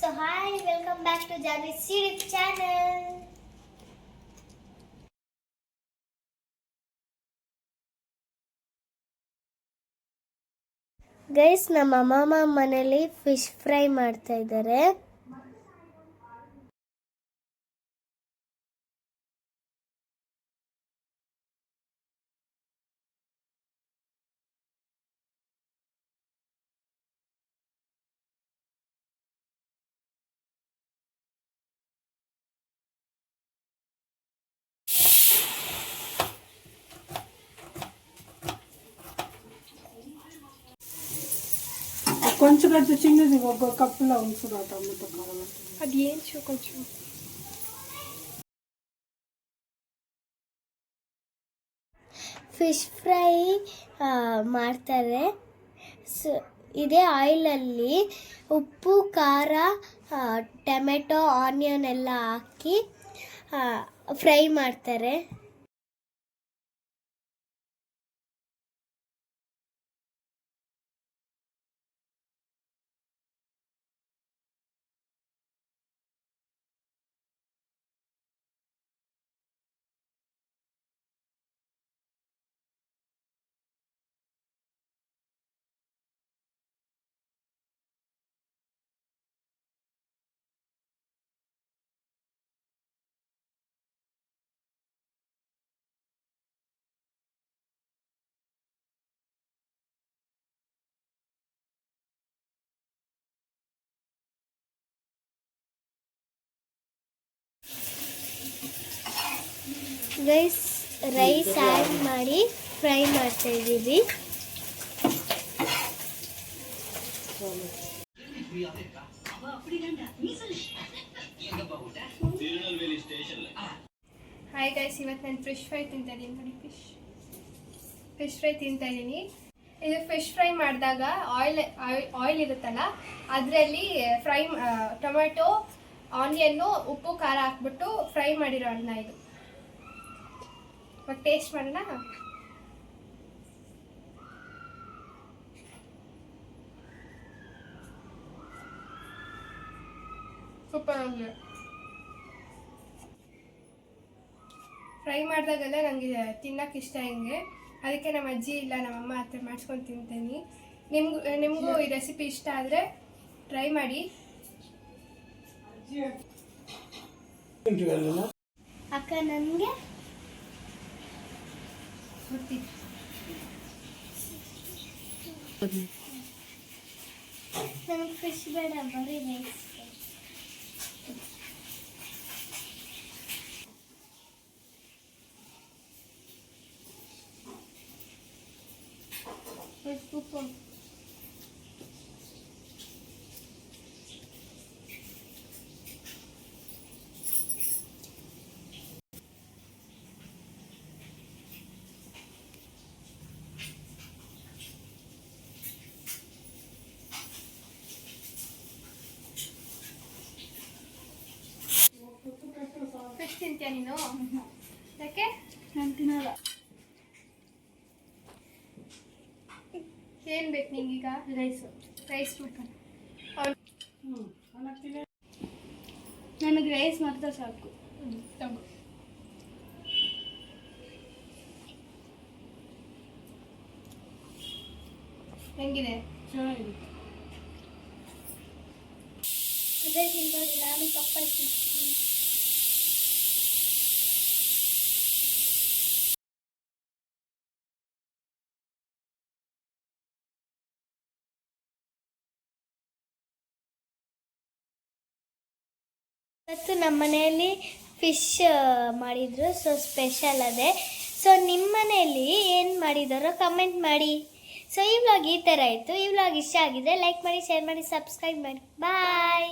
So hi, welcome back to Janvi's Series channel. Guys, ನಮ್ಮ ಅಮ್ಮಮ್ಮ ಮನೇಲಿ ಫಿಶ್ ಫ್ರೈ ಮಾಡ್ತಾ ಇದ್ದಾರೆ. కొంచెం కడితే చిన్నది ఒక కప్పులో ఉంచురా టమాటో కారం అది ఏం కొంచెం ಫಿಶ್ ಫ್ರೈ ಮಾಡ್ತಾರೆ. ಇದೇ ಆಯಿಲಲ್ಲಿ ಉಪ್ಪು, ಖಾರ, ಟೊಮೆಟೊ, ಆನಿಯನ್ ಎಲ್ಲ ಹಾಕಿ ಫ್ರೈ ಮಾಡ್ತಾರೆ. ರೈಸ್ ಆ್ಯಡ್ ಮಾಡಿ ಫ್ರೈ ಮಾಡ್ತಾ ಇದ್ದೀವಿ. ಹಾಯ್ ಗೈಸ್, ಇವತ್ತು ನಾನು ಫಿಶ್ ಫ್ರೈ ತಿಂತಾ ಇದ್ದೀನಿ. ನೋಡಿ, ಫಿಶ್ ಫ್ರೈ ತಿಂತಾ ಇದ್ದೀನಿ. ಇದು ಫಿಶ್ ಫ್ರೈ ಮಾಡಿದಾಗ ಆಯಿಲ್ ಇರುತ್ತಲ್ಲ, ಅದರಲ್ಲಿ ಫ್ರೈ ಟೊಮೆಟೊ, ಆನಿಯನ್ನು, ಉಪ್ಪು, ಖಾರ ಹಾಕ್ಬಿಟ್ಟು ಫ್ರೈ ಮಾಡಿರೋ ಅನ್ನ ಇದು. ಇವಾಗ ಟೇಸ್ಟ್ ಮಾಡೋಣ. ಸೂಪರ್ ಆಗಿದೆ. ಫ್ರೈ ಮಾಡಿದಾಗೆಲ್ಲ ನನಗೆ ತಿನ್ನೋಕೆ ಇಷ್ಟ ಹಿಂಗೆ, ಅದಕ್ಕೆ ನಮ್ಮ ಅಜ್ಜಿ ಇಲ್ಲ ನಮ್ಮಮ್ಮ ಹತ್ರ ಮಾಡಿಸ್ಕೊಂಡು ತಿಂತೀನಿ. ನಿಮಗೂ ಈ ರೆಸಿಪಿ ಇಷ್ಟ ಆದರೆ ಟ್ರೈ ಮಾಡಿ. ಅಕ್ಕ, ನನಗೆ ನನಗೆ ಫಿಶ್ ಬೇಡ, ಬರೀ ರೈಸ್. ಉಪ್ಪು ಫಿಶ್ ತಿಂತೀಯ ನೀನು? ಯಾಕೆ? ನಾನು ತಿನ್ನಲ್ಲ. ಏನು ಬೇಕು ನಿಂಗೀಗ? ರೈಸ್ ಮಾಡ್ಕೊಂಡು ನನಗೆ ರೈಸ್ ಮಾತ್ರ ಸಾಕು. ತಗೋ. ಹೆಂಗಿದೆ? ಚೆನ್ನಾಗಿದೆ. ಅದೇ ತಿಂಬೋದು, ನಾನು ತಪ್ಪಾಗಿ ತಿಂತೀನಿ. ಇವತ್ತು ನಮ್ಮ ಮನೆಯಲ್ಲಿ ಫಿಶ್ ಮಾಡಿದರು, ಸೊ ಸ್ಪೆಷಲ್ ಅದೇ. ಸೊ ನಿಮ್ಮ ಮನೆಯಲ್ಲಿ ಏನು ಮಾಡಿದಾರೋ ಕಮೆಂಟ್ ಮಾಡಿ. ಸೊ ಈ ವ್ಲಾಗ್ ಈ ಥರ ಇತ್ತು. ಈ ವ್ಲಾಗ್ ಇಷ್ಟ ಆಗಿದ್ರೆ ಲೈಕ್ ಮಾಡಿ, ಶೇರ್ ಮಾಡಿ, ಸಬ್ಸ್ಕ್ರೈಬ್ ಮಾಡಿ. ಬಾಯ್.